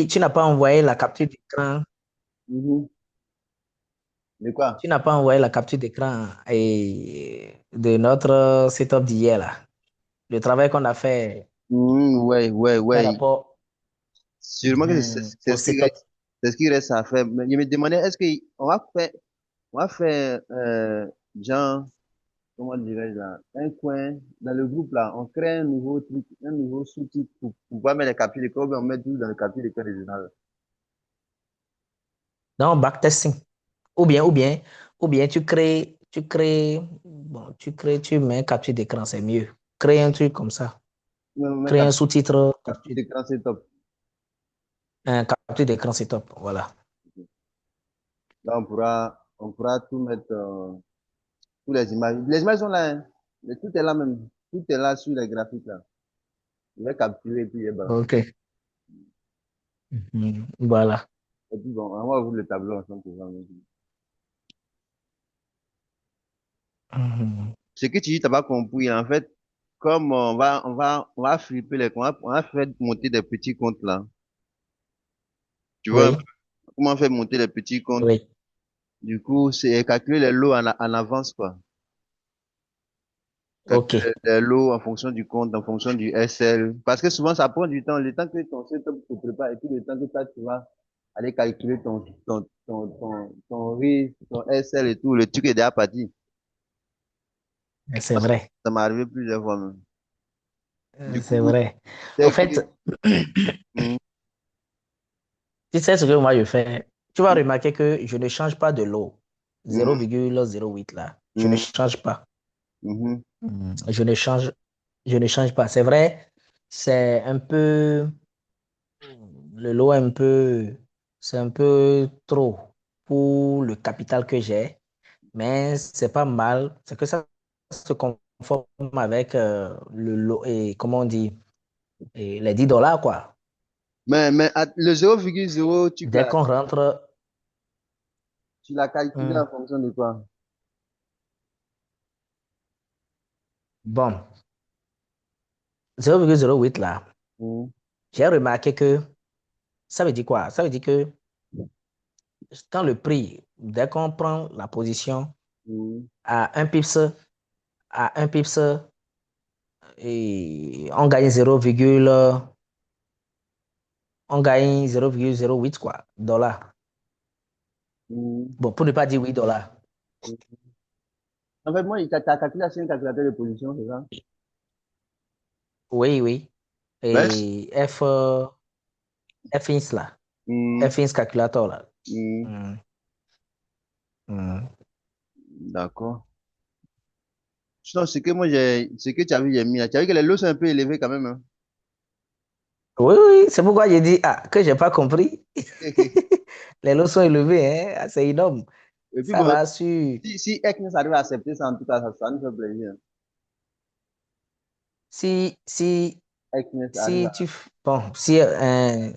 tu n'as pas envoyé la capture d'écran, Mhm. De quoi? tu n'as pas envoyé la capture d'écran de notre setup d'hier là. Le travail qu'on a fait Ouais, ouais, par ouais. rapport Sûrement que au setup. c'est ce qui reste à faire. Mais je me demandais, est-ce on va faire, genre, comment dirais-je là, un coin dans le groupe là, on crée un nouveau truc, un nouveau sous-type pour pouvoir mettre les captures d'écran, ou bien on met tout dans le capture d'écran régional. Non, backtesting. Ou bien tu mets capture d'écran, c'est mieux. Crée un truc comme ça. On met Crée un sous-titre, capture d'écran, c'est top. un capture d'écran, c'est top. Voilà. Là, on pourra tout mettre, tous les images. Les images sont là, hein. Tout est là même. Tout est là sur les graphiques là. Je vais capturer et puis les balancer. OK. Mhm. Voilà. Et puis bon, on va ouvrir le tableau ensemble pour voir. Mhm. Ce que tu dis, t'as pas compris. En fait, comme on va flipper on va faire monter des petits comptes là. Tu vois un peu Oui, comment faire monter les petits comptes. oui. Du coup, c'est calculer les lots en avance, quoi. OK. Calculer les lots en fonction du compte, en fonction du SL. Parce que souvent, ça prend du temps. Le temps que ton setup se prépare et puis le temps que toi, tu vas aller calculer ton risque, ton SL et tout. Le truc est déjà parti. C'est vrai. Ça m'est arrivé plusieurs fois même. Du C'est coup, vrai. Au dès que, fait, hmm, tu sais ce que moi je fais. Tu vas remarquer que je ne change pas de lot. hmm, 0,08 là. Je ne hmm, change pas. hmm, Je ne change pas. C'est vrai, c'est un peu, le lot est c'est un peu trop pour le capital que j'ai, mais c'est pas mal. C'est que ça se conforme avec le lot et comment on dit, et les $10 quoi. le 0,0, Dès qu'on rentre, tu l'as calculé hmm, en fonction de quoi? bon, 0,08 là, Hmm, j'ai remarqué que ça veut dire quoi? Ça veut dire que quand le prix, dès qu'on prend la position hmm, à un pips, à un pips, et on gagne 0,08 quoi, dollars. hmm. Bon, pour ne pas dire $8. En fait, moi, t'as calculé sur un calculateur de position, c'est ça? Oui, oui. Ben, Et F-Ins là, hmm, F-Ins calculator là. hmm, Hmm, hmm. d'accord. Sinon, ce que tu as vu, j'ai mis là. Tu as vu que les lots sont un peu élevés quand même, hein. Oui, oui, c'est pourquoi j'ai dit que j'ai pas compris. Les lots sont élevés, hein, c'est énorme. Et puis Ça bon, là, sur, si Eknes arrive à accepter ça, en tout cas, ça nous fait plaisir. si, si, Eknes arrive si à... bon, si,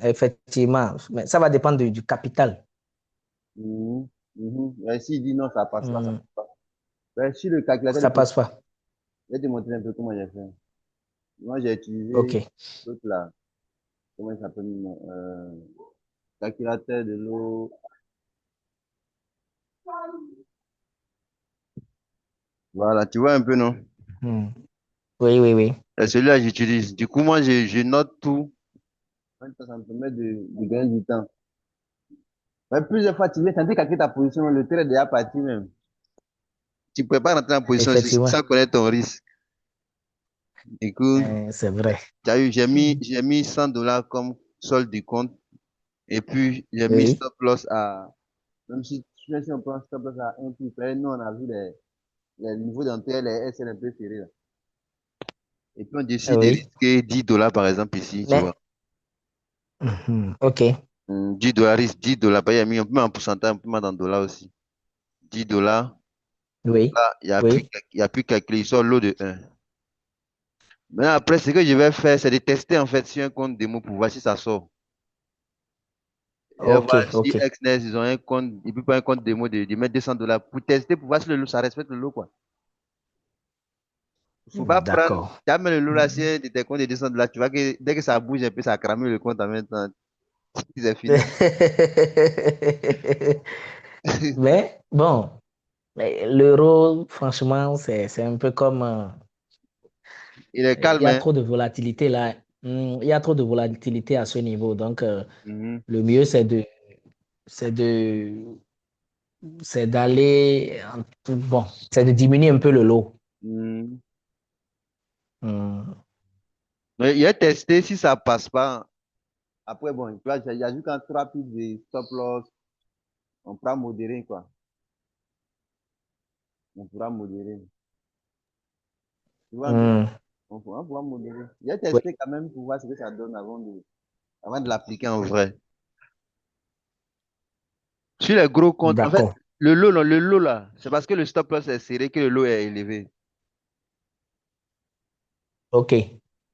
effectivement, mais ça va dépendre du capital. Hmm, mhm. Et s'il dit non, ça passe pas, ça Hmm, passe pas. Ben, sur le calculateur de ça position, passe pas. je vais te montrer un peu comment j'ai fait. Moi, j'ai utilisé OK. l'autre là. Comment il s'appelle? Calculateur de l'eau. Voilà, tu vois un peu, non? Hmm. Oui, oui, oui. Et celui-là, j'utilise. Du coup, moi, je note tout. En même temps, ça me permet de gagner du temps. Mais plusieurs fois, tu viens tenter calculer ta position, le trade est déjà parti même. Tu ne peux pas rentrer en position Effectivement. sans connaître ton risque. Du coup, C'est vrai. tu as eu, j'ai mis $100 comme solde du compte. Et puis, j'ai mis Oui. stop loss à, même si on prend stop loss à un prix, nous, on a vu les niveaux d'entrée, les SL un peu serrés, là. Et puis, on décide de Oui. risquer $10, par exemple, ici, tu vois. Mais, OK. $10 risque, $10. Bah, il y a mis, on peut mettre en pourcentage, on peut mettre en dollars aussi. $10. Oui. Là, Oui. il y a plus calculé, il sort l'eau de un. Maintenant, après, ce que je vais faire, c'est de tester, en fait, sur un compte démo pour voir si ça sort. Et on va voir OK. si OK. Exness, ils ont un compte, ils peuvent pas un compte démo de mettre $200 pour tester, pour voir si le lot, ça respecte le lot, quoi. Faut pas prendre, D'accord. tu as mis le lot là, c'est de tes comptes de $200, tu vois que dès que ça bouge un peu, ça crame le compte en même temps. C'est fini. Mais bon, mais l'euro, franchement, c'est un peu comme... Il est il y calme, a hein? trop de volatilité là. Il y a trop de volatilité à ce niveau. Donc, Mhm. le mieux, c'est de, c'est d'aller... Bon, c'est de diminuer un peu le lot. Mhm. Hmm. Mais il a testé, si ça passe pas. Après, bon, tu vois, il y a vu quand trois pics de stop loss, on pourra modérer, quoi. On pourra modérer. Tu vois un peu? Hmm. On pourra modérer. Il a Oui, testé quand même pour voir ce que ça donne avant de l'appliquer en vrai. Sur les gros comptes, en fait, d'accord. le lot là, c'est parce que le stop loss est serré que le lot est élevé. OK.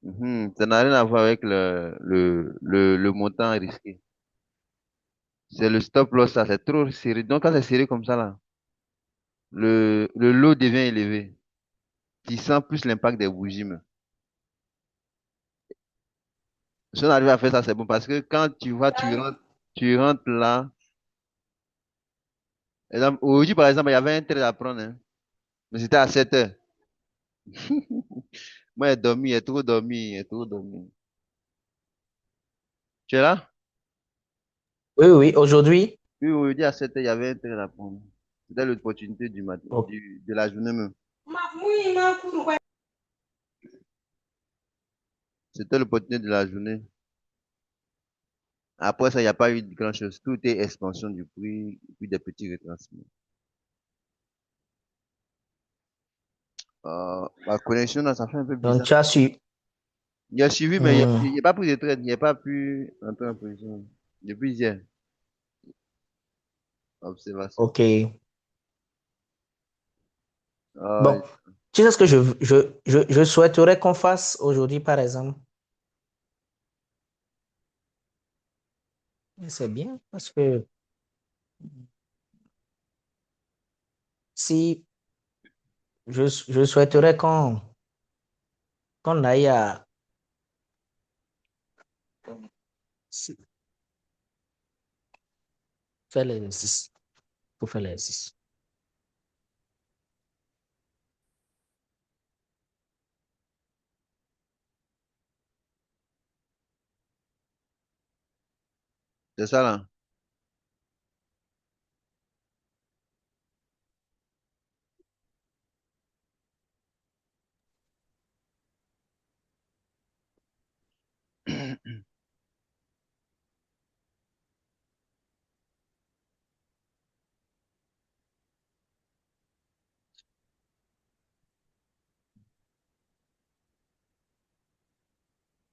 Mhm. Ça n'a rien à voir avec le montant risqué. C'est le stop loss, ça, c'est trop serré. Donc, quand c'est serré comme ça, là, le lot devient élevé. Tu sens plus l'impact des bougies, même. Si on arrive à faire ça, c'est bon parce que quand tu vois, tu rentres là. Aujourd'hui, par exemple, il y avait un trade à prendre, hein, mais c'était à 7 heures. Moi, j'ai dormi, j'ai trop dormi, j'ai trop dormi. Tu es là? Oui, oui, aujourd'hui. Oui, aujourd'hui, à 7 heures, il y avait un trade à prendre. C'était l'opportunité du matin, O- de la journée même. C'était l'opportunité de la journée. Après ça, il n'y a pas eu grand-chose. Tout est expansion du prix, et puis des petits retrancements. La connexion, là, ça fait un peu Donc, bizarre. tu as su. Il a suivi, mais Hmm. il n'y a pas pris de trade. Il n'y a pas pu entrer en position. Depuis hier, observation. OK. Euh, Bon, tu sais ce que je souhaiterais qu'on fasse aujourd'hui, par exemple? C'est bien parce que si je souhaiterais qu'on aille à si- faire l'exercice, pour faire l'exercice. c'est ça, là.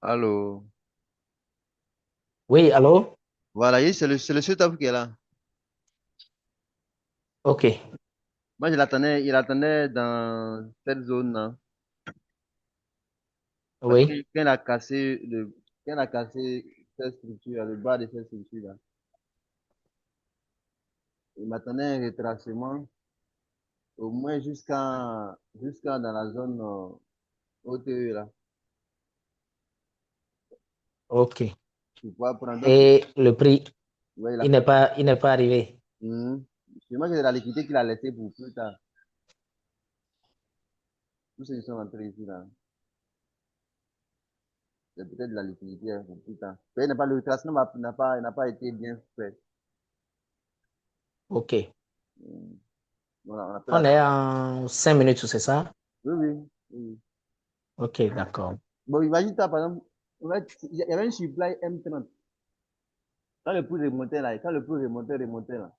Allô. Oui, allô? Voilà, c'est le setup qui est là. OK. Moi, il attendait dans cette zone-là. Parce que Oui, quand il a cassé cette structure, le bas de cette structure-là, il m'attendait un retracement au moins jusqu'à dans la zone OTE, là. OK. Tu pourras prendre. Donc, Et le prix, ouais, il a fait. il n'est pas arrivé. Mhm. Sûrement que c'est la liquidité qu'il a laissé pour plus tard. Tous ceux qui sont rentrés ici, là, c'est peut-être de la liquidité hein, pour plus tard. Le retracement n'a pas été bien fait. OK. Mhm. Voilà, on appelle On ça. est en 5 minutes, c'est ça? Oui, oui, oui. OK, d'accord. Bon, imagine-toi, par exemple, en fait, il y avait un supply M30. Quand le prix remontait là, quand le prix remontait là,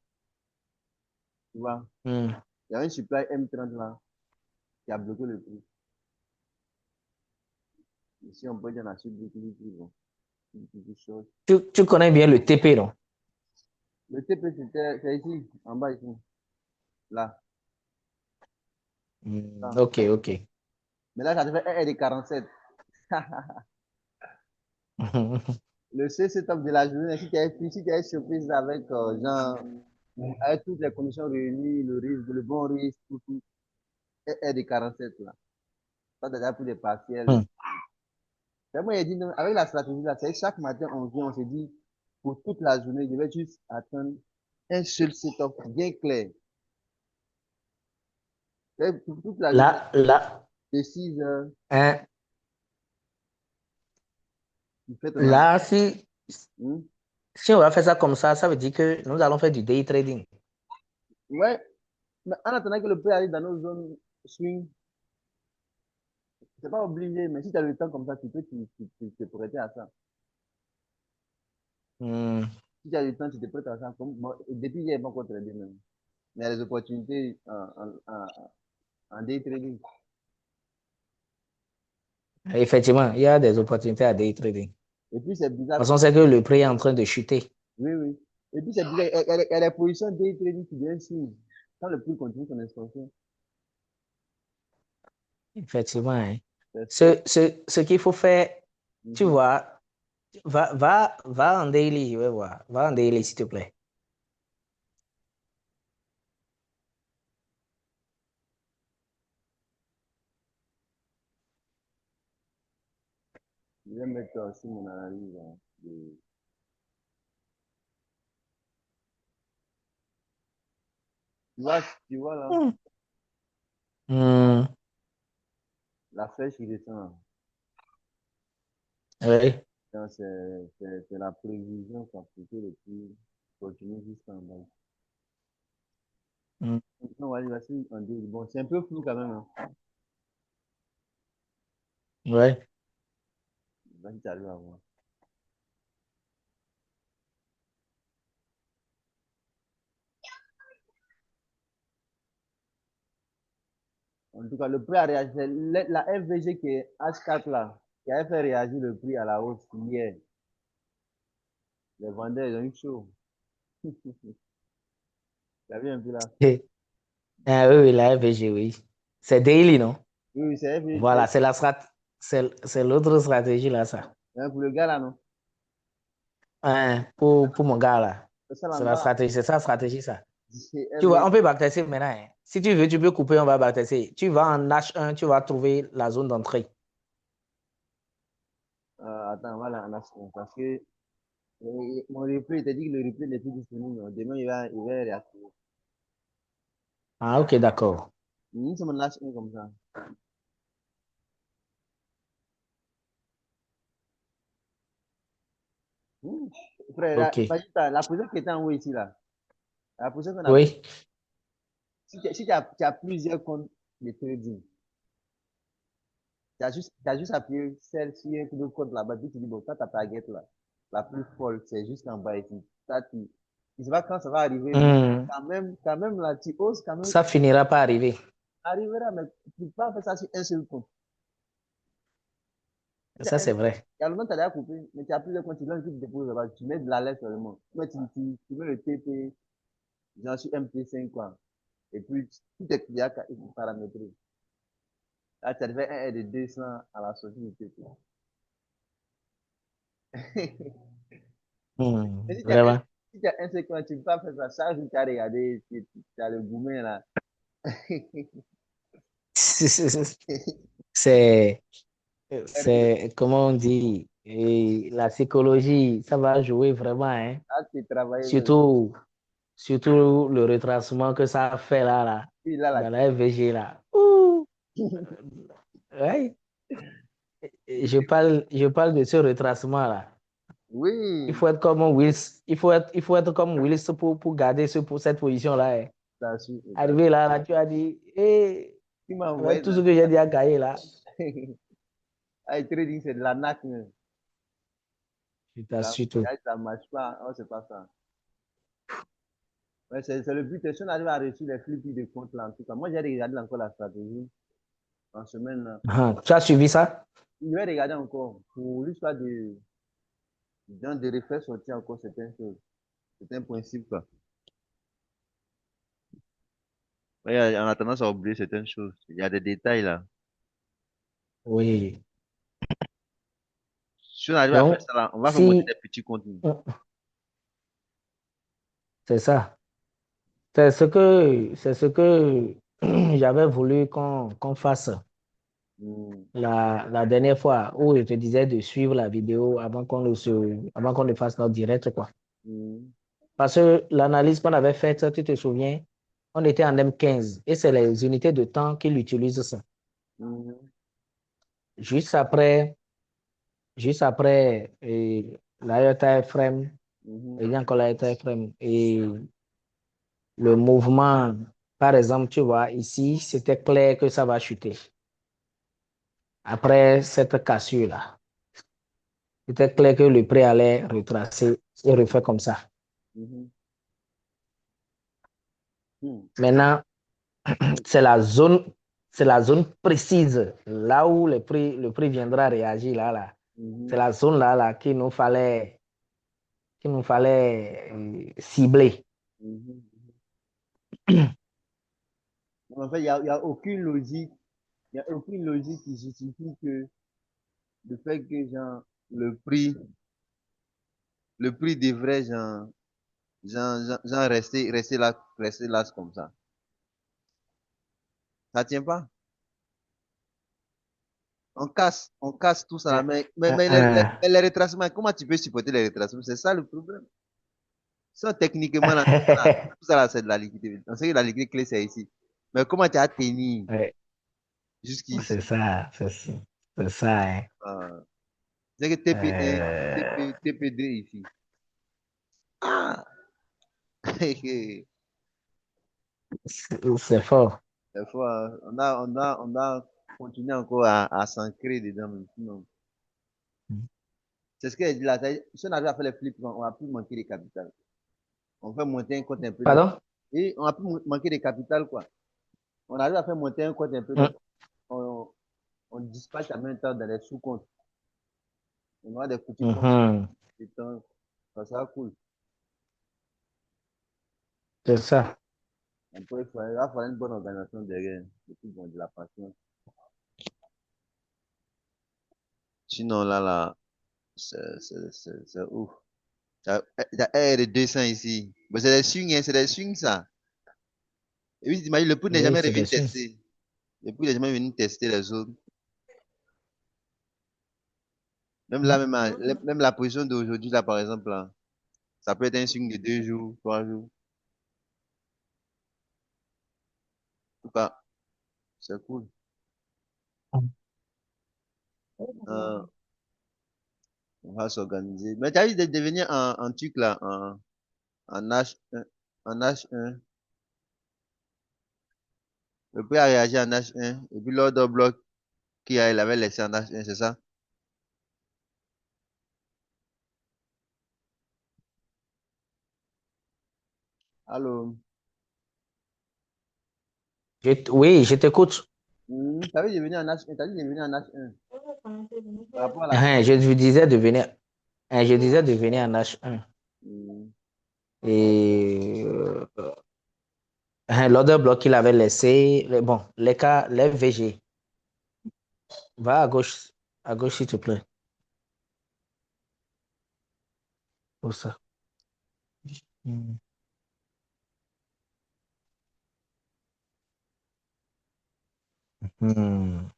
tu vois, Hmm. il y avait un supply M30 là qui a bloqué le prix. Ici, on peut dire la suite du prix, bon, une petite chose. Tu connais bien le TP, non? Le TP, c'est ici, en bas ici, là. Hmm. Là. OK, OK. Mais là, ça te fait un de 47. Le C setup de la journée, si tu es surprise avec, genre, avec toutes les conditions réunies, le risque, le bon risque, tout, un de 47 là. Ça, déjà pour des partiels. Hmm. Et moi, il dit, non, avec la stratégie là, c'est chaque matin, on vient, on se dit, pour toute la journée, je vais juste attendre un seul setup bien clair. Et pour toute la journée, Là, de 6 heures, hein, tu fais ton là, entraînement. Hmm? si on va faire ça comme ça veut dire que nous allons faire du day trading. Ouais, mais en attendant que le prix arrive dans nos zones swing, c'est pas obligé, mais si tu as le temps comme ça, tu peux te prêter à ça. Hmm, Si tu as le temps, tu te prêtes à ça. Comme, moi, depuis hier, bon, contre les même. Mais il y a des opportunités en day trading. effectivement, il y a des opportunités à day trading. De Et puis, c'est toute bizarre. façon, c'est que le prix est en train de chuter. Oui, oui. Et puis, c'est bizarre. Il y a des positions day trading qui viennent suivre. Quand le prix continue son expansion, Effectivement, hein. c'est ça. Ce qu'il faut faire, tu Mhm. vois, va en daily, je vais voir. Va en daily, s'il te plaît. Je vais mettre aussi mon analyse hein, tu vois, tu vois là, Hmm. Hmm, la flèche qui descend. oui. Donc, c'est la prévision qu'a appliqué le prix continue jusqu'en bas. Hmm, Maintenant, on va dire, bon, c'est un peu flou quand même. Hein. ouais. Vas-y, tu arrives à voir. En tout cas, le prix a réagi. C'est la FVG qui est H4 là, qui a fait réagir le prix à la hausse hier. Les vendeurs, ils ont eu chaud. Tu as vu un peu là? Ah, oui, oui, la FVG, oui. C'est daily, non? Oui, oui, c'est FVG. Voilà, c'est l'autre stratégie là, ça. Hein, pour le gars là, non? Hein, pour mon gars là. C'est ça C'est la là-bas. stratégie, c'est sa stratégie, ça. C'est Tu vois, FVG. on peut backtester maintenant, hein. Si tu veux, tu peux couper, on va backtester. Tu vas en H1, tu vas trouver la zone d'entrée. Attends, voilà, parce que mon replay, il t'a dit que le replay n'est plus disponible. Donc, demain, il va réactiver. Ah, ok, d'accord. Une semaine lâche un comme ça. Hmm. Frère, Ok. imagine la position qui était en haut ici, là, la position qu'on a prise, Oui. si tu as plusieurs comptes de trading, tu as juste appuyé celle sur un autre compte là-bas, puis tu dis, bon, ta target là, la plus folle, c'est juste en bas ici. Ça, tu sais pas quand ça va arriver, mais Hmm, quand même là, tu oses quand même ça finira par arriver. arriver mais tu peux pas faire ça sur un seul compte. Tu as Ça, un- c'est vrai. Il y a le moment, tu as déjà coupé, mais tu as plusieurs comptes, tu lances, tu déposes là-bas, tu mets de l'alerte seulement. Toi, tu mets le TP, genre sur MT5, quoi. Et puis, tout est déjà paramétré. Là, tu as fait un de 200 à la sortie du TP. Mais si tu as un, Vraiment. si tu as un seul compte, tu ne peux pas faire ça. Chaque jour, tu as regardé, tu as le gourmet là. C'est, comment on dit, et la psychologie, ça va jouer vraiment, hein. Ah, tu travailles là. Surtout, surtout le retracement que ça a fait là, Puis là, là. dans la FVG là. Ouh, ouais. Je parle de ce retracement là. Il Oui, faut être comme Wills, il faut être comme Wills pour garder pour cette position là, hein. ça suit. Arrivé là, tu as dit, eh, Tu m'as envoyé avec tout dans ce que j'ai dit à gagner là, Ah, le trading, c'est de la naque. Hein. je t'assure tout. Ça marche pas. Oh, c'est pas ça. Ouais, c'est le but. Si on arrive à réussir les flux de compte là, en tout cas. Moi, j'ai regardé encore la stratégie en semaine là. Ah, tu as suivi ça? Je vais regarder encore pour l'histoire de refaire sortir encore certaines choses. C'est un principe, quoi. Ouais, on a tendance à oublier certaines choses. Il y a des détails là. Oui. Si on arrive à faire Donc, ça là, on va faire monter si, des petits contenus. c'est ça. C'est ce que j'avais voulu qu'on fasse. Mhm. la dernière fois où je te disais de suivre la vidéo avant qu'on ne fasse notre direct, quoi. Mhm. Parce que l'analyse qu'on avait faite, tu te souviens, on était en M15 et c'est les unités de temps qu'il utilise ça. Mhm. Juste après, juste après l'IOTA frame, Mhm. il y a encore l'IOTA frame et le mouvement, par exemple, tu vois, ici, c'était clair que ça va chuter. Après cette cassure-là, c'était clair que le prix allait retracer et refaire comme ça. Mhm. Mhm. Maintenant, c'est la zone, c'est la zone précise, là où le prix viendra réagir, là. C'est Mhm. la zone là qu'il nous fallait cibler. Mhm. En fait, il y a aucune logique, il y a aucune logique qui justifie que le fait que genre, le prix devrait rester là comme ça. Ça tient pas. On casse tout ça là, Euh, euh, mais les retracements, comment tu peux supporter les retracements? C'est ça le problème. Ça, techniquement, là, tout ça là, c'est de la liquidité. On sait que la liquidité clé, c'est ici. Mais comment tu as tenu ouais, jusqu'ici? c'est ça, c'est ça, hein. Ah, c'est que TP1, Euh, TP2 ici. Ah! c'est fort. Des fois, on a continué encore à s'ancrer dedans. Mais sinon, c'est ce que j'ai dit là. Si on arrive à faire les flips, on va plus manquer de capital. On fait monter un compte un peu Pardon? et on va plus manquer de capital, quoi. On arrive à faire monter un compte un peu Mm, on, on dispatche en même temps dans les sous-comptes. On aura des petits comptes mhm, de temps. Ça sera cool. c'est ça. Après, il va falloir une bonne organisation derrière. Et puis, bon, de la patience. Sinon, là, c'est ouf. Il y a R200 ici. Mais c'est des swings, hein, c'est des swings, ça. Et puis, t'imagines, le poule n'est Oui, jamais c'est revenu des signes. tester. Le poule n'est jamais venu tester les zones. Même là, Mm, même la position d'aujourd'hui, là, par exemple, là, ça peut être un swing de 2 jours, 3 jours. En tout cas, c'est cool. Euh, on va s'organiser. Mais tu as vu de devenir en truc, là, en H1. En H1. Le prix a réagi en H1. Et puis, l'ordre bloc il avait laissé en H1, c'est ça? Allô? Oui, je t'écoute. T'as vu devenir en H1, t'as dit devenir en H1 par rapport à la Hein, semaine. je vous disais de venir, hein, je disais de venir en H1. Hmm. Et hein, l'autre bloc qu'il avait laissé, bon, les cas, les VG, va à gauche s'il te plaît. Pour ça. Mm. Hmm.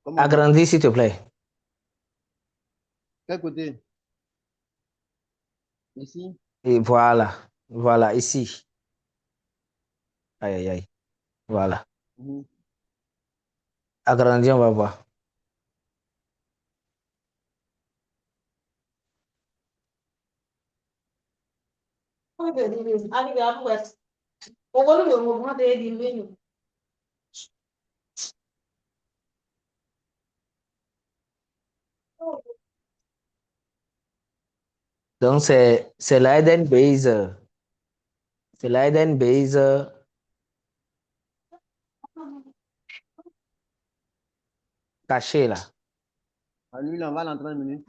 Comment? Agrandis s'il te plaît. Quel côté? Ici? Et voilà, ici. Aïe, aïe, aïe. Voilà. Mhm. Agrandis, on va voir. Donc, c'est la hidden base. C'est la hidden base cachée, là. Ah, lui, là, on va l'entrer une minute.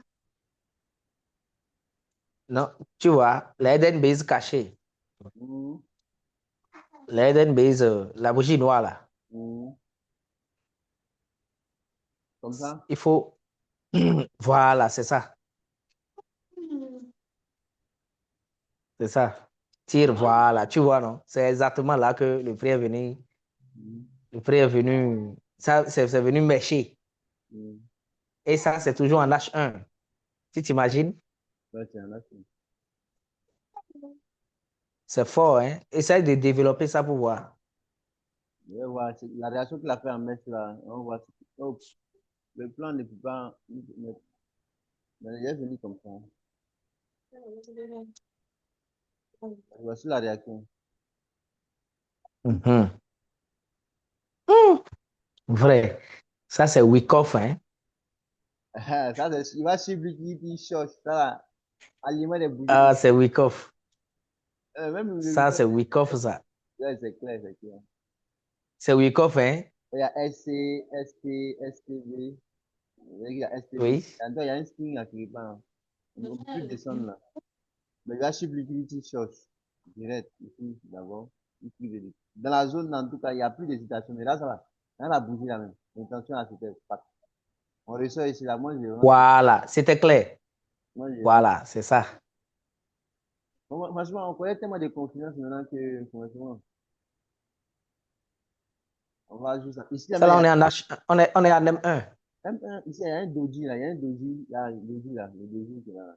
Non, tu vois, la hidden base cachée. Mhm. La hidden base, la bougie noire, là. Mhm. Comme ça? Il faut. Voilà, c'est ça. C'est ça. Tire, voilà, tu vois, non? C'est exactement là que Mhm. le prix est venu, ça, c'est venu mêcher. Mhm. Et ça, c'est toujours en H1. Tu t'imagines? Ouais, tiens, là, C'est fort, hein? Essaye de développer ça pour voir. je vais voir, la réaction qu'il a fait en mèche là, on voit. Oh, le plan ne peut pas. Mais il est venu comme ça. Voici la réaction. Mhm. Vrai. Ça, c'est week off, hein? Ça, il va suivre qui cherche. Ça, là, aliment des bougies. Ah, c'est week off. Même le Ça, week-end, c'est week off, ça. ouais, c'est clair, c'est clair. C'est week off, hein? Il y a SC, ST, STV. Il y a STV. Oui. Il y a un string à quelque part. On ne peut plus descendre là. Mais il va suivre l'utility cherche. Direct, ici, d'abord. Dans la zone, en tout cas, il n'y a plus d'hésitation. Mais là, ça va. Là, la bougie là même. L'intention là, c'était pas. On ressort ici là. Voilà, c'était clair. Moi, j'ai vraiment. Voilà, c'est ça. Franchement, on connaît tellement de confiance maintenant que, franchement, on va juste. Ici, là, Ça, mais il là, y a on est en M1. ici, il y a un doji là. Il y a un doji. Il y a un doji là. Le doji qui est là.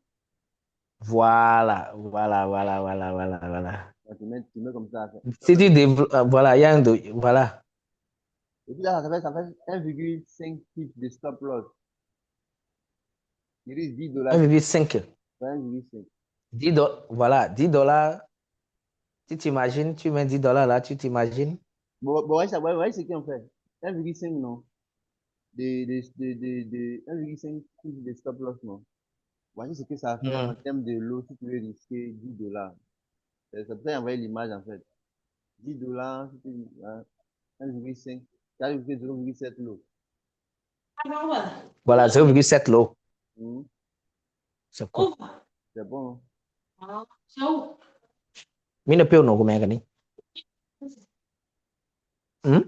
Voilà, voilà, voilà, voilà, voilà, voilà. Là, tu mets comme ça. Si tu développes, voilà, il y a voilà, Et puis là, ça fait 1,5 pips de stop loss. Il risque $10. 1,5. 1,5. 10 voilà, $10. Tu t'imagines, tu mets $10 là, tu t'imagines? Bon, ouais, ouais, c'est qui en fait? 1,5 non. 1,5 pips de stop loss non. Voici ce que ça fait en Hmm. termes de lot si tu veux risquer $10. Ça peut envoyer l'image en fait. $10, hein, 1,5. Ça arrive que 0,7 lot. Voilà, 0,7 lot. Mhm. C'est quoi? C'est bon. Mine pe no gumega ni. Hmm?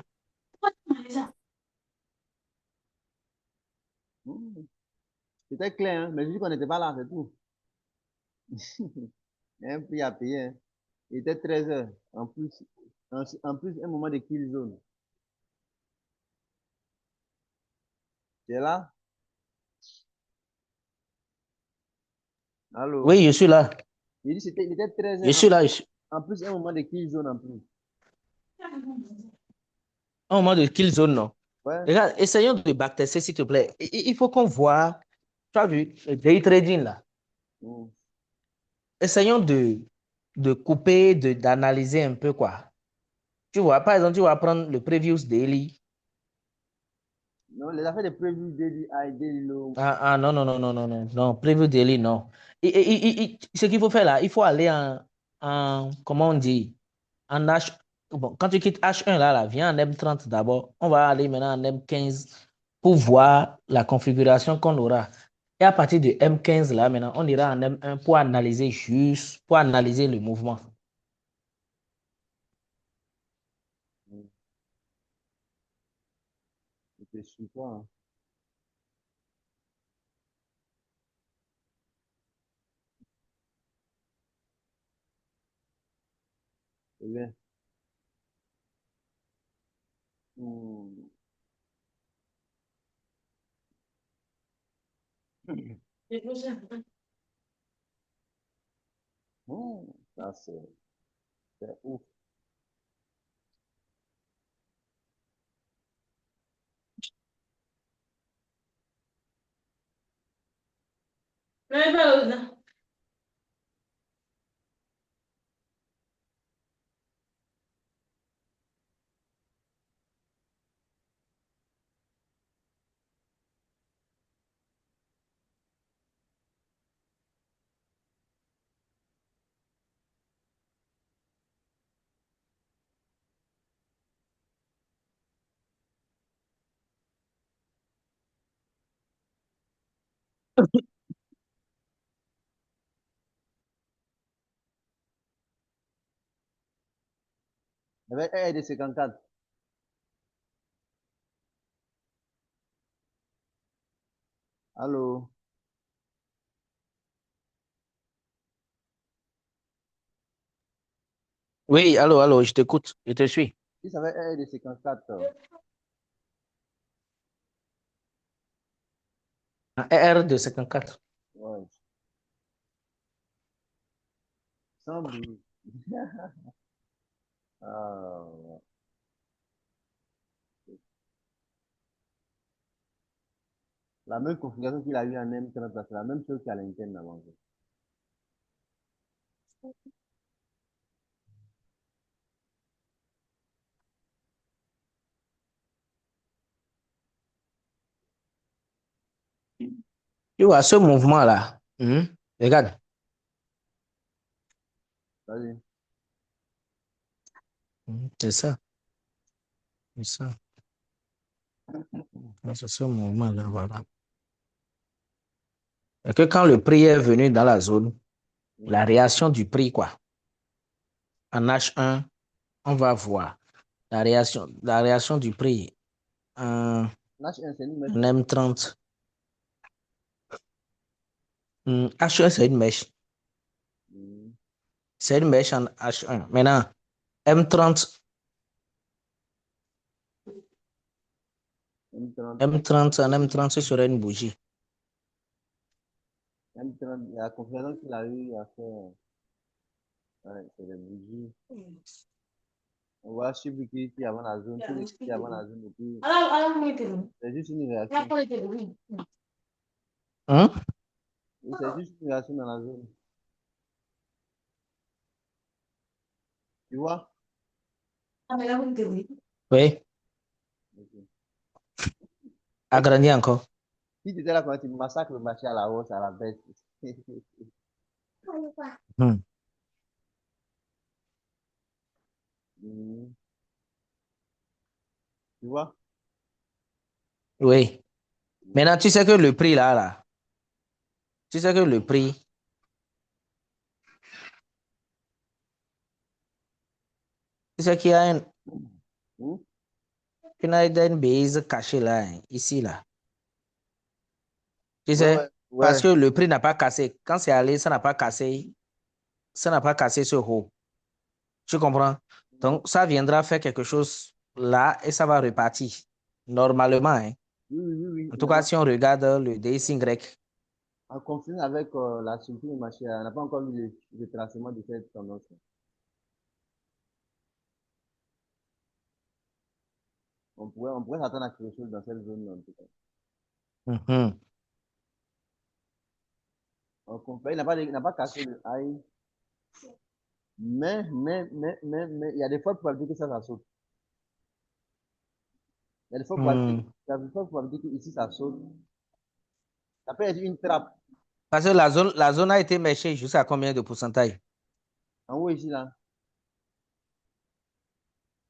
Mhm. C'était clair, hein? Mais je dis qu'on n'était pas là, c'est tout. Il y a un prix à payer, hein. Il était 13 heures. En plus, un moment de kill zone. Tu es là? Allô? Oui, je suis là. Il était 13 Je heures. suis là. En plus, un moment de kill zone en plus. Un moment de kill zone, non. Ouais. Regarde, essayons de backtester, s'il te plaît. Il faut qu'on voit, tu as vu, le day trading là. Mhm. Essayons de couper, d'analyser un peu quoi. Tu vois, par exemple, tu vas prendre le previous daily. Non, les affaires de prévu daily high, daily low. Ah, non, non, non, non, non, non, non, preview daily, non. Ce qu'il faut faire là, il faut aller comment on dit, en H, bon, quand tu quittes H1 là, viens en M30 d'abord. On va aller maintenant en M15 pour voir la configuration qu'on aura. Et à partir de M15 là, maintenant, on ira en M1 pour analyser juste, pour analyser le mouvement. Mhm. Je te suis pas, hein. C'est bien. Mhm. Ça, c'est ouf. Avec un de 54. Allô? Oui, allô, allô, je t'écoute, je te suis. Si ça fait 1 de 54, Un R de 54. ouais, sans bruit. Ah, ouais. La même configuration qu'il a eu en M30, c'est la même chose qu'à l'interne avant. Tu vois, ce mouvement-là, regarde, Vas-y. c'est ça, c'est ça. C'est ce mouvement-là, voilà. Et que quand le prix est venu dans la zone, la Mhm. réaction du prix, quoi, en H1, on va voir la réaction du prix en, H1, c'est une mèche. en M30. H1, c'est une mèche. Mhm. C'est une mèche en H1. Maintenant, M30, M30, M30, en M30, ce serait une bougie. M30, la configuration qu'il a eu à faire, ouais, c'est des bougies. On voit Suzuki qui avant la zone, tous les qui avant la zone, et puis c'est juste une réaction. Hein? Oui, c'est juste une réaction dans la zone. Tu vois? Oui, Ok. Et agrandi encore. si tu étais là quand tu massacres le marché à la hausse, à la baisse. Hmm. Mhm. Tu vois? Oui. Mhm. Maintenant, tu sais que le prix là, tu sais que le prix, tu sais qu'il y a Mhm. une base cachée là, hein, ici, là. Tu Ouais, ouais, sais, parce ouais. que le prix n'a pas cassé. Quand c'est allé, ça n'a pas cassé ce haut. Tu comprends? Mhm. Donc, ça viendra faire quelque chose là et ça va repartir. Normalement, hein. Oui, oui, oui, oui. En tout Mais cas, si on regarde le DXY. en conflit avec la structure du marché, on n'a pas encore vu le tracement de cette tendance. On pourrait s'attendre à quelque chose dans cette zone en tout cas. Mhm. En conflit, il n'a pas cassé le high, mais, il y a des fois probabilités que ça saute. Il y a des fois probabilités, Hmm. il y a des fois probabilités que ici ça saute. Ça peut être une trappe. Parce que la zone a été méchée jusqu'à combien de pourcentage? En haut ici, là,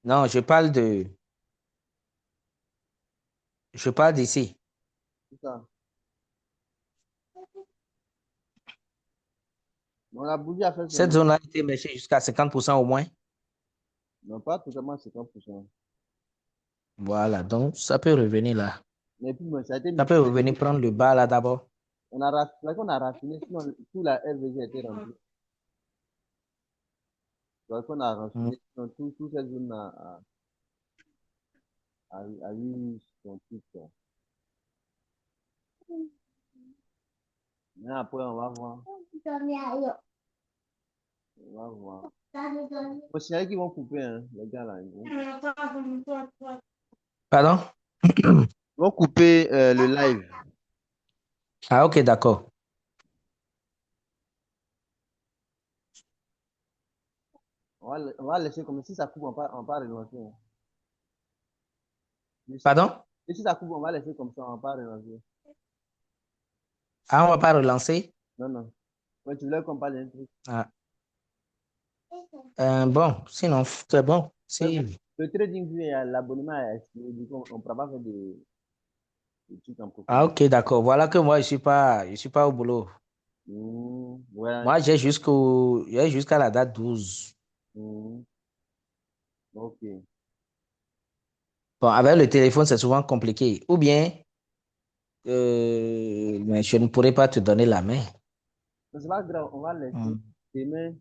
Non, je parle d'ici. tout ça. Donc la bougie a fait Cette son... zone a été méchée jusqu'à 50% au moins. Non, pas totalement 50%. Voilà, donc ça peut revenir là. Mais puis, bon, ça a été Ça peut multiplié. revenir prendre le bas là d'abord. On a raffiné, sinon tout la LVG a été remplie. Donc on a Hmm. raffiné, sinon tout cette zone a eu son truc, quoi. Mais après, on va voir. On va voir. Moi, c'est qu'ils vont couper, hein, les gars là. Pardon? Ils vont couper le live. Ah, ok, d'accord. On va laisser comme si ça coupe, on va relancer, hein. Et si, Pardon? et si ça coupe, on va laisser comme ça, on va pas relancer. Ah, on va pas relancer? Non, non. Ouais, tu voulais qu'on parle d'un truc. Ah. Bon, sinon, c'est bon. Le, Si. le trading view, l'abonnement a expiré, du coup, on ne pourra pas faire des trucs en Ah, profondeur. ok, d'accord. Voilà que moi, je suis pas au boulot. Ouais. Moi, j'ai jusqu'à la date 12. Hmm, ok. Bon, avec le téléphone, c'est souvent compliqué. Ou bien, mais je ne pourrais pas te donner la main. Mais c'est pas grave, on va laisser Hmm. demain,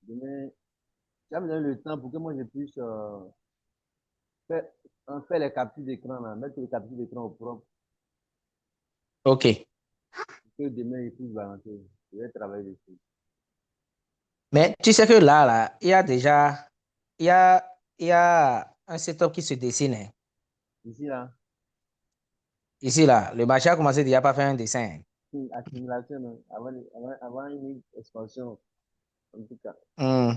demain. tu vas me donner le temps pour que moi je puisse faire, faire les captures d'écran, là, mettre les captures d'écran au propre, OK. pour que demain je puisse balancer. Je vais travailler dessus. Mais tu sais que là, il y a, il y a un setup qui se dessine, hein. Ici, là, Ici, là, le marché a commencé déjà par faire un dessin. une accumulation, hein, avant une expansion, en tout cas. Hmm,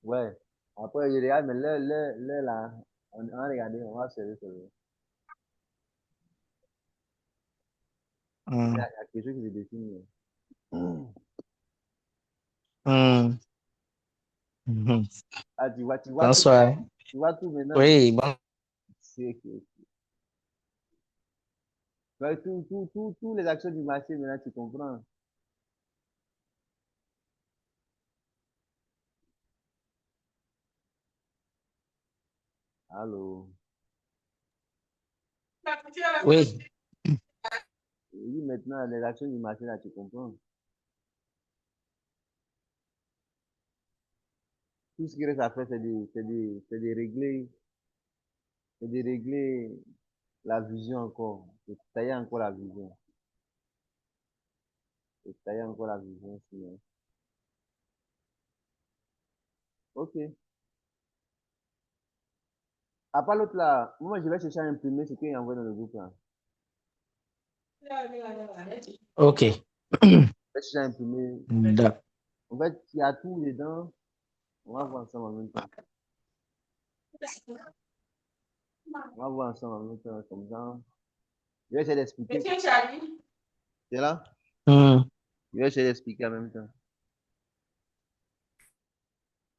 Ouais. Après, je regarde, mais là, on a regardé, on va observer sur le. hmm, Il y a quelque chose qui se dessine. hmm, mhm. Ah, Bonsoir. tu vois tout maintenant. Oui, bon. C'est que, ouais, tous les actions du marché, maintenant, tu comprends. Allô. Oui. Oui, maintenant, les actions du marché, là, tu comprends. Tout ce qui reste à faire, c'est de régler la vision encore. De tailler encore la vision. De tailler encore la vision, sinon. Ok. À part l'autre là, moi, je vais chercher à imprimer ce qu'il y a envoyé dans le groupe là. OK. Je vais chercher à imprimer. D'ac- En fait, il y a tout dedans. On va voir ensemble en même temps. On va voir ensemble en même temps, comme ça. Je vais essayer d'expliquer. C'est là? hmm. Je vais essayer d'expliquer en même temps.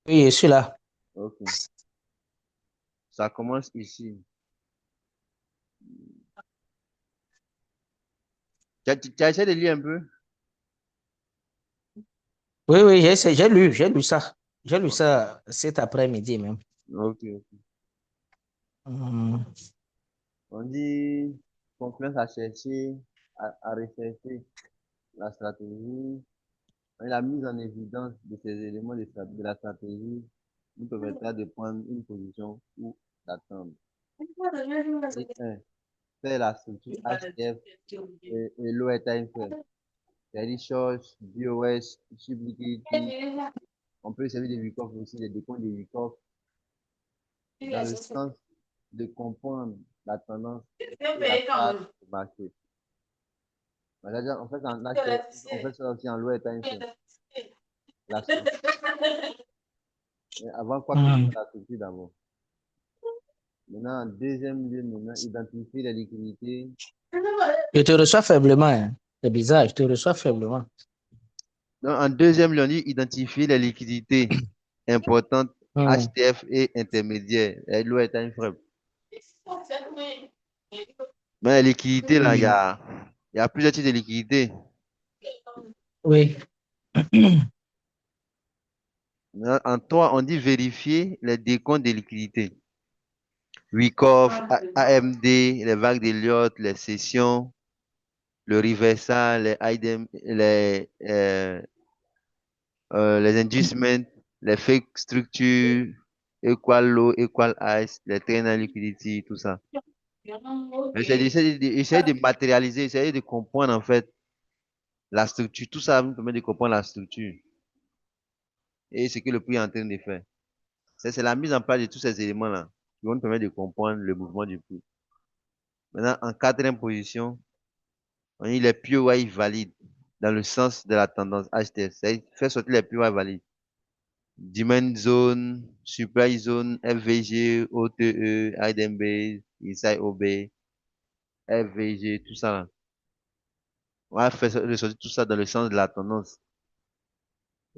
Oui, je suis là. Ok. Ça commence ici. Tu as essayé de lire un peu? Oui, oui, j'ai lu ça. J'ai lu ça cet après-midi même. Ok. Hmm, On dit confiance à chercher, à rechercher la stratégie. Et la mise en évidence de ces éléments de la stratégie nous permettra de prendre une position ou d'attendre. Et un, faire la structure HF et low time frame. C'est-à-dire Short, BOS, Chip Liquidity. On peut servir des Wyckoff aussi, des décomptes de Wyckoff, dans le sens de comprendre la tendance et la part du marché. En fait, on fait ça aussi en low time frame. La structure. Mais avant quoi que ce hmm. soit la structure d'abord. Maintenant, en deuxième lieu, maintenant, identifier les liquidités. Je te reçois faiblement, hein. C'est bizarre, je te reçois faiblement. Donc, en deuxième lieu, on dit identifier les liquidités importantes, Hmm. HTF et intermédiaires. Et l'eau est un frère. Mais les liquidités, là, Hmm. il y a plusieurs types de liquidités. Oui. Maintenant, en trois, on dit vérifier les décomptes des liquidités. Wyckoff, AMD, les vagues d'Elliott, les sessions, le reversal, les inducements, les fake structures, equal low, equal ice, les trainer liquidity, tout ça. Mais c'est essayer de matérialiser, essayer de comprendre en fait la structure. Tout ça nous permet de comprendre la structure et ce que le prix est en train de faire. C'est la mise en place de tous ces éléments-là qui vont nous permettre de comprendre le mouvement du prix. Maintenant, en quatrième position, on dit les POI valides dans le sens de la tendance HTS. C'est faire sortir les POI valides. Demand Zone, Supply Zone, FVG, OTE, Hidden Base, Inside OB, FVG, tout ça là. On va faire ressortir tout ça dans le sens de la tendance.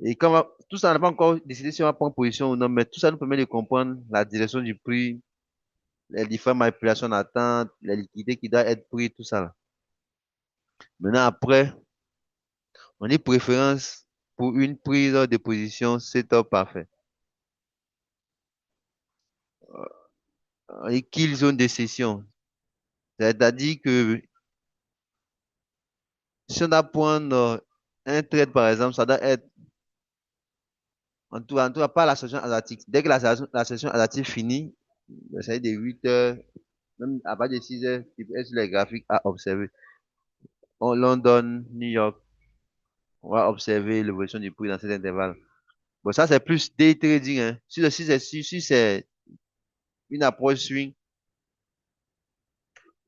Et comme tout ça, on n'a pas encore décidé si on va prendre position ou non, mais tout ça nous permet de comprendre la direction du prix, les différentes manipulations d'attente, les liquidités qui doivent être prises, tout ça là. Maintenant, après, on dit préférence pour une prise de position setup parfait. On dit kill zone de session. C'est-à-dire que si on doit prendre un trade, par exemple, ça doit être En tout cas, pas la session asiatique. Dès que la session asiatique finit, ça de 8 heures, même à partir de 6 heures, tu peux être sur les graphiques à observer. En London, New York, on va observer l'évolution du prix dans cet intervalle. Bon, ça, c'est plus day trading, hein. Si c'est une approche swing,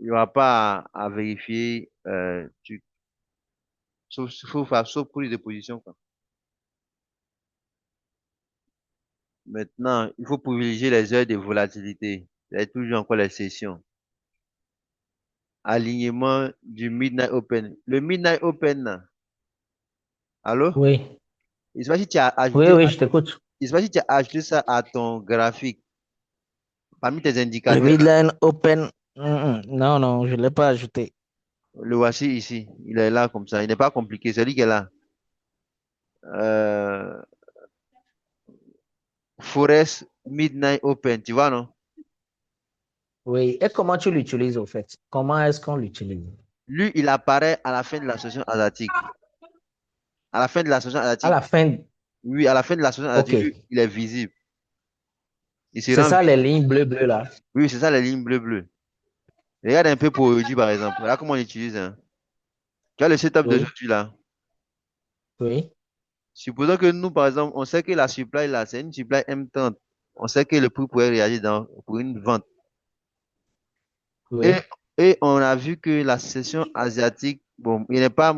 il n'y aura pas à vérifier, sauf prise de position, quoi. Maintenant, il faut privilégier les heures de volatilité. Il y a toujours encore les sessions. Alignement du Midnight Open. Le Midnight Open, là, allô? Oui, Je sais pas si tu as oui, ajouté, oui, je t'écoute. je sais pas si tu as ajouté ça à ton graphique, parmi tes Le indicateurs. Midland Open, non, non, je ne l'ai pas ajouté. Le voici ici. Il est là comme ça. Il n'est pas compliqué. C'est lui qui est là. Euh, Forest Midnight Open. Tu vois, non? Oui, et comment tu l'utilises au fait? Comment est-ce qu'on l'utilise? Lui, il apparaît à la fin de la session asiatique. À la fin de la session À asiatique. la fin, Oui, à la fin de la session ok. asiatique, lui, il est visible. Il se C'est rend ça les visible. lignes bleues là. Oui, c'est ça les lignes bleues. Regarde un peu pour aujourd'hui, par exemple. Là, comment on utilise, hein. Tu as le setup Oui, d'aujourd'hui, là. oui, Supposons que nous, par exemple, on sait que la supply, là, c'est une supply M30. On sait que le prix pourrait réagir pour une vente. Et, oui, et on a vu que la session asiatique, bon, il n'est pas,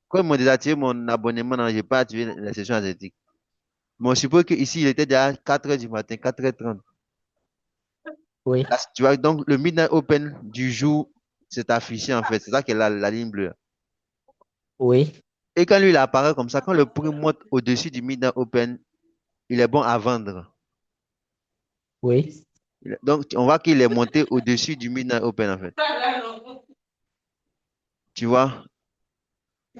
comme on désactivé mon abonnement, non, j'ai pas activé la session asiatique. Mais on suppose qu'ici, il était déjà 4 heures du matin, 4h30. oui, Là, tu vois, donc le Midnight Open du jour, c'est affiché en fait. C'est ça qui est la ligne bleue. oui, Et quand lui, il apparaît comme ça, quand le prix monte au-dessus du Midnight Open, il est bon à vendre. oui, Donc, on voit qu'il est monté au-dessus du Midnight Open en fait. Tu vois?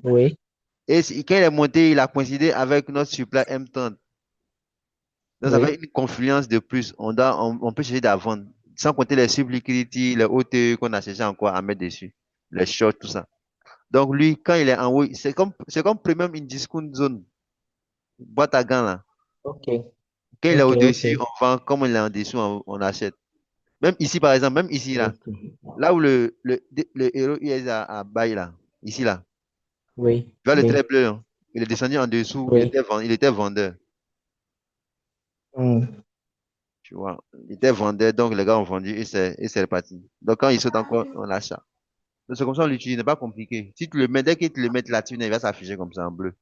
oui, Et quand il est monté, il a coïncidé avec notre supply M30. Donc, ça fait oui. une confluence de plus. On peut chercher à vendre. Sans compter les sub-liquidity, les OTE qu'on a cherché encore à mettre dessus. Les shorts, tout ça. Donc, lui, quand il est en haut, c'est comme premium in discount zone. Boîte à gants, là. Ok, Quand il est ok, ok, au-dessus, on vend. Comme il est en dessous, on achète. Même ici, par exemple, même ici, là. ok. Là où le héros US a bail, là. Ici, là. Oui, Tu vois le trait oui, bleu, hein. Il est descendu en dessous. oui. Il était vendeur. Hmm. Tu vois. Il était vendeur, donc les gars ont vendu et c'est reparti. Donc, quand il saute encore, on achète. Donc, c'est comme ça, on l'utilise, n'est pas compliqué. Si tu le mets, dès que tu le mets là-dessus, il va s'afficher comme ça en bleu.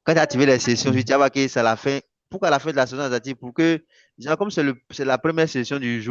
Quand tu as activé les sessions, tu vas voir que c'est la fin. Pourquoi la fin de la session asiatique? Pour que, genre, comme c'est la première session du jour,